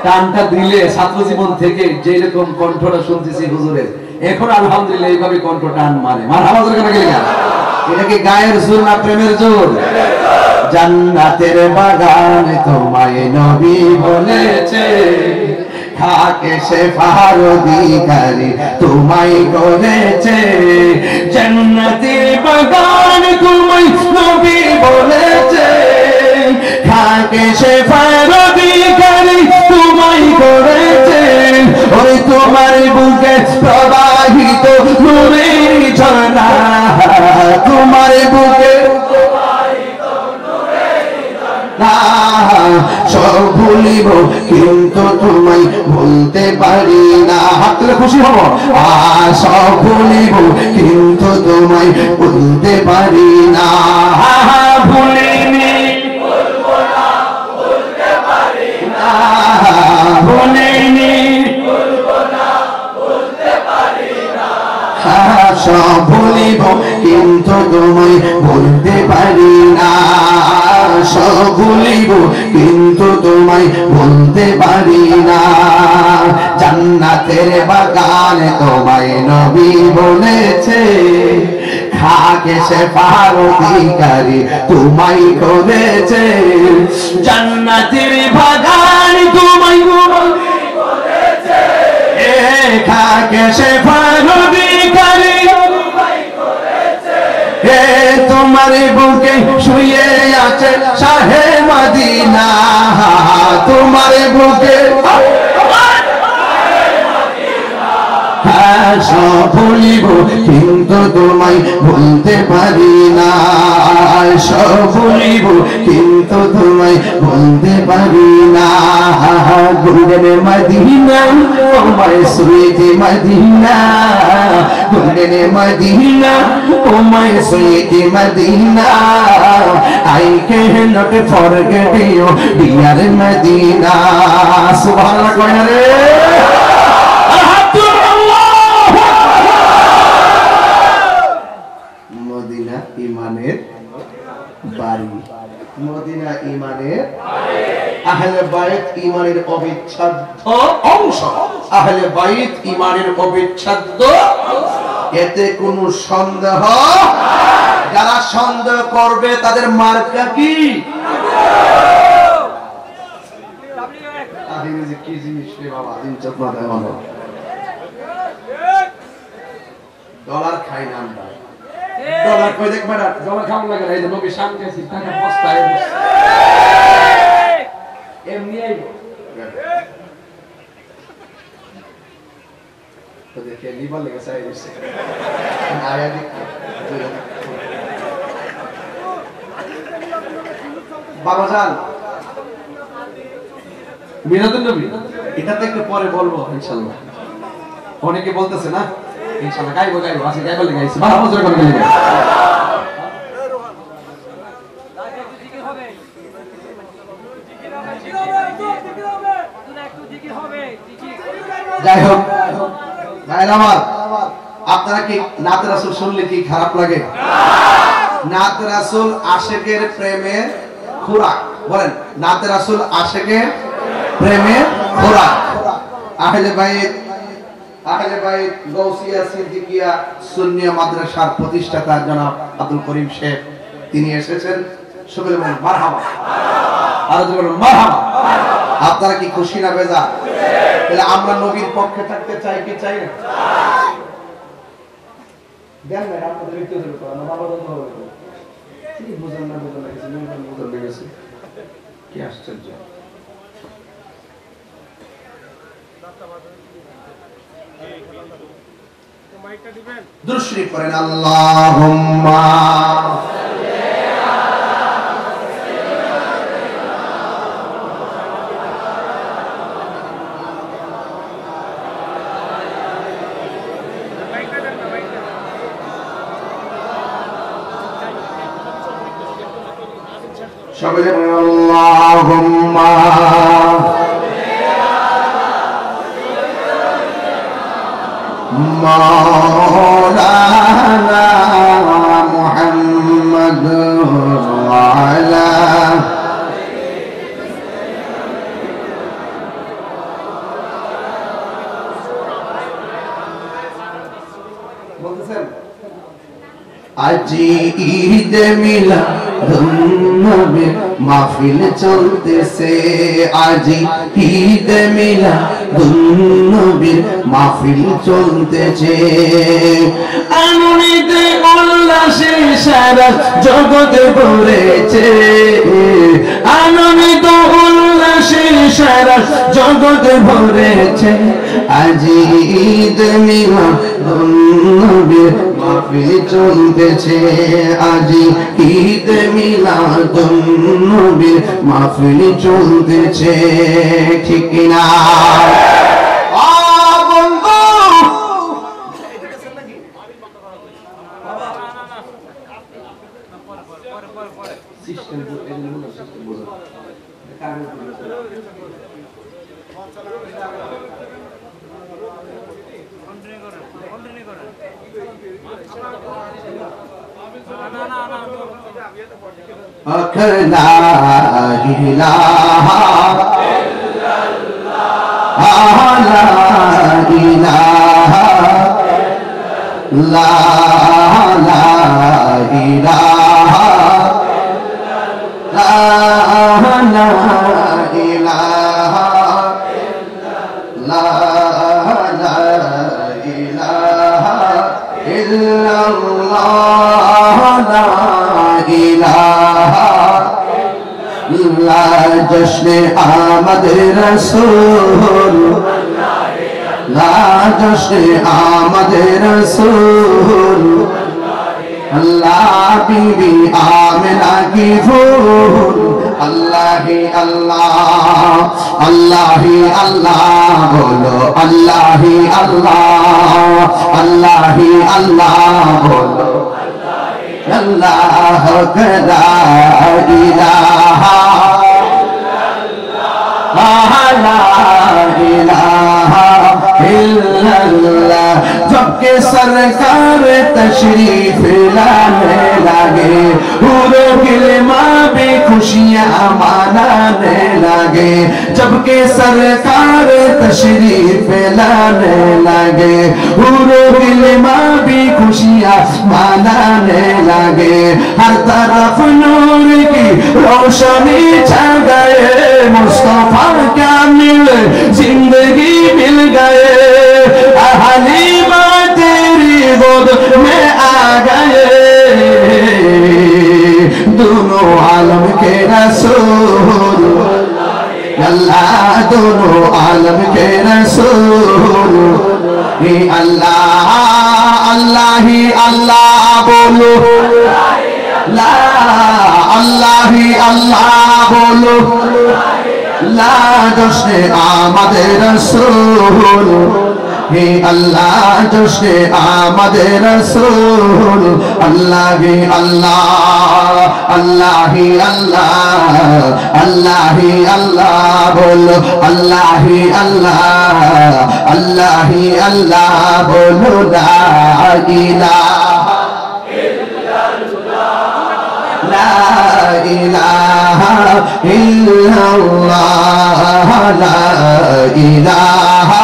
টানটা দিলে ছাত্র জীবন থেকে যে রকম কণ্ঠটা শুনতেছি হুজুরের, এখন আলহামদুলিল্লাহ এইভাবে কণ্ঠ টান মারে। মারহাবা করে গেলে এটা কি গায়ের জোর না প্রেমের জোর? জান্নাতের বাগান তোমায় নবী বলেছে, খাকে শেফার অধিকারী তোমায় করেছে। জান্নাতের বাগান তোমায় নবী বলেছে, খাকে শেফার অধিকারী তোমায় করেছে। ওই তোমার বুকে প্রবাহিত নূরের ঝর্ণা, তোমার বুকে সব ভুলিব কিন্তু তোমায় ভুলতে পারি না। হাত তুলে খুশি হব। সব ভুলিব কিন্তু তোমায় ভুলতে পারি না। ভুলিনি ভুলবো না, ভুলতে পারি না। ভুলিনি ভুলবো না, ভুলতে পারি না। সব ভুলিব কিন্তু তোমায় ভুলতে পারি না। সব ভুলিব কিন্তু তোমায় ভুলতে পারি না। জান্নাতের বাগান তোমায় নবী বলেছে, খাকে শেফার অধিকারী তোমায় করেছে। জান্নাতের বাগান তোমায় নবী বলেছে, খাকে শেফার অধিকারী তোমায় করেছে। তোমার বুকে শুয়ে আছে শাহে মদিনা, তোমার বুকে সব ভুলিব কিন্তু তোমায় ভুলতে পারি না। সব ভুলিব কিন্তু তোমায় ভুলতে পারি না। Golden Medina oh my sweetie Medina, golden Medina oh my sweetie Medina. I cannot forget you dear Medina. সুবহানাল্লাহ কয় না রে? মদিনা ঈমানের বাড়ি, মদিনা ঈমানের আহলে বাইত ঈমানের অবিচ্ছেদ্য অংশ। আহলে বাইত ঈমানের অবিচ্ছেদ্য, এতে কোনো সন্দেহ। যারা সন্দেহ করবে তাদের মার্কা কি? কি জিনিস রে বাবা, ডলার খাই না আমরা। ডলার কই দেখবে না, ডলার খাওয়া লাগে না। এই যে নবী সামনে আছে, টাকা বস্তায় এমনি আইবো তো দেখে লিবার লেগে চাই দিচ্ছে আয়া দেখে বাবা জান মিরাদুন নবী, এটা তো একটু পরে বলবো ইনশাআল্লাহ। অনেকে বলতেছে না ইনশাআল্লাহ গাইবো গাইবো, আজকে গাইবো গাইছি ভালো মজা করে গাইবো। যাই হোক ভাইরা আমার, আপনারা কি নাত রাসূল শুনলে কি খারাপ লাগে? নাত রাসূল আশিকের প্রেমের খোরাক। বলেন, নাত রাসূল আশিকের প্রেমের খোরাক। আহলে বাইত গাউসিয়া সিদ্দিকিয়া সুন্নিয়া মাদ্রাসার প্রতিষ্ঠাতা জনাব আব্দুল করিম শেখ, তিনি এসেছেন। সকলে বলেন মারহাবা, আর বলুন মারহাবা। আপনারা কি খুশি না বেজার? তাহলে আমরা নবীর পক্ষে থাকতে চাই কি চাই না? দেন না আপনাদের একটু ধরে তো না বাবা বন্ধ হবে কি বুঝান না বুঝান কিছু নবীর বুঝান লেগেছে কি আশ্চর্য। দুরূদ শরীফ পড়েন আল্লাহুম্মা সকলে বলেন আল্লাহুম্মা মাওলানা মুহাম্মদ ওয়া আলা আজি ঈদ মিলাদুন্নবীর মাহফিল চলতেছে আজি ঈদ মিলাদুন্নবীর মাহফিল চলতেছে আনন্দে উল্লাসে সারা জগৎ ভরেছে আনন্দ উল্লাসে সারা জগৎ ভরেছে আজি ঈদ মিলাদুন্নবীর মাহফিল চলতেছে আজি ঈদ মিলাদুন্নবীর মাহফিল চলতেছে ঠিক না লা ইলাহা ইল্লাল্লাহ লা ইলাহা जश्न आमद रसूल ला जश्न आमद रसूल अल्लाह बीबी आमिना की फूल अल्लाह ही अल्लाह अल्लाह ही अल्लाह बोलो अल्लाह ही अल्लाह अल्लाह ही अल्लाह बोलो अल्लाह ला इलाहा इल्लल्लाह जबकि सरकार तशरीफ लाने लगे पूरे गिलमा भी खुशियां मनाने लगे जबकि सरकार तशरीफ लाने लगे पूरे गिलमा भी खुशियां मनाने लगे हर तरफ नूर की रोशनी छा गए मुस्तफा क्या मिल जिंदगी मिल गए हलीमा तेरी गोद में आ गए दोनों आलम के रसूल अल्लाह दोनों आलम के रसूल ही अल्लाह अल्लाह ही अल्लाह बोलो ला अल्लाह ही अल्लाह बोलो ला जश्न आमद रसूल हे अल्लाह जश्न आमद रसूल अल्लाह ही अल्लाह अल्लाह ही अल्लाह अल्लाह ही अल्लाह बोलो अल्लाह ही अल्लाह अल्लाह ही अल्लाह बोलो ला इलाहा ला इलाहा इल्लल्लाह ला इलाहा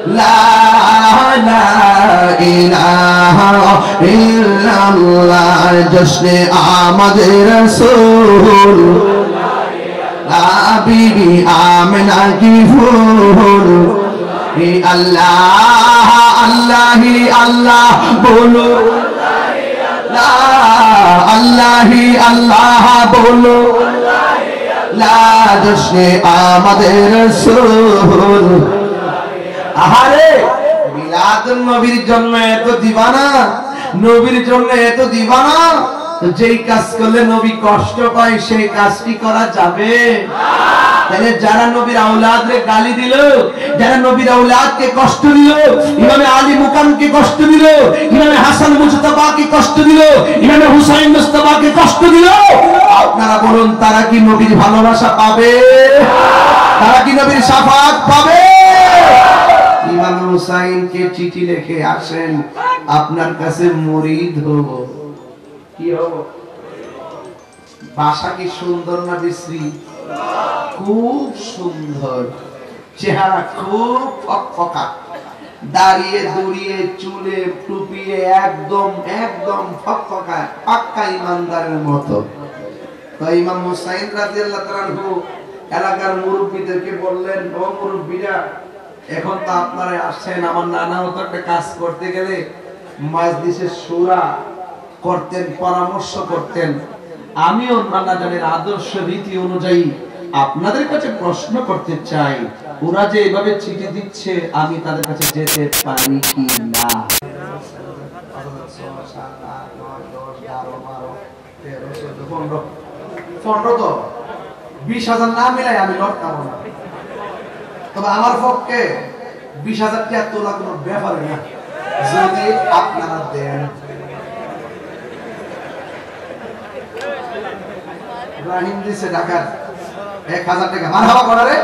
ला इलाहा इल्लल्लाह जश्न आमद रसूल बीबी आमिना की फूल अल्लाह अल्लाह ही अल्लाह बोलो अल्लाह ही अल्लाह बोलो ला जश्न आमद रसूल আহারে মিলাদুন নবীর জন্য এত দিবানা নবীর জন্য এত দিবানা তো যেই কাজ করলে নবী কষ্ট পায় সেই কাজটি করা যাবে না তাহলে যারা নবীর আওলাদরে গালি দিল যারা নবীর আওলাদকে কষ্ট দিল ইমামে আলী মুকামকে কষ্ট দিল ইমামে হাসান মুজতাবাকে কষ্ট দিল ইমামে হুসাইন মুস্তাফাকে কষ্ট দিল আপনারা বলুন তারা কি নবীর ভালোবাসা পাবে তারা কি নবীর শাফাত পাবে ইমাম হুসাইন কে চিঠি লিখে আসেন আপনার কাছে murid হব কি হব ভাষা কি সুন্দর না বিশ্রী খুব সুন্দর চেহারা খুব ফকফকা দাঁড়িয়ে দুড়িয়ে চুলে টুপিয়ে একদম একদম ফকফকা পাক্কা ইমানদারের মতো। তো ইমাম হুসাইন রাদিয়াল্লাহু তাআলা আনহু এলাকার মুরব্বিদেরকে বললেন, ও মুরব্বিরা, এখন তো আপনারা আসছেন, আমার নানা হতো একটা কাজ করতে গেলে মাজলিসে শুরা করতেন, পরামর্শ করতেন। আমিও নানা জানের আদর্শ রীতি অনুযায়ী আপনাদের কাছে প্রশ্ন করতে চাই, ওরা যে এভাবে চিঠি দিচ্ছে আমি তাদের কাছে যেতে পারি কি না? 15 তো 20,000 না মিলাই আমি লড়তাম না। তবে আমার পক্ষে 20,000 টাকা তোলা কোনো ব্যাপার না, যদি আপনারা দেন। ইব্রাহিম দিছে ঢাকার 1,000 টাকা, মারহাবা করে রে।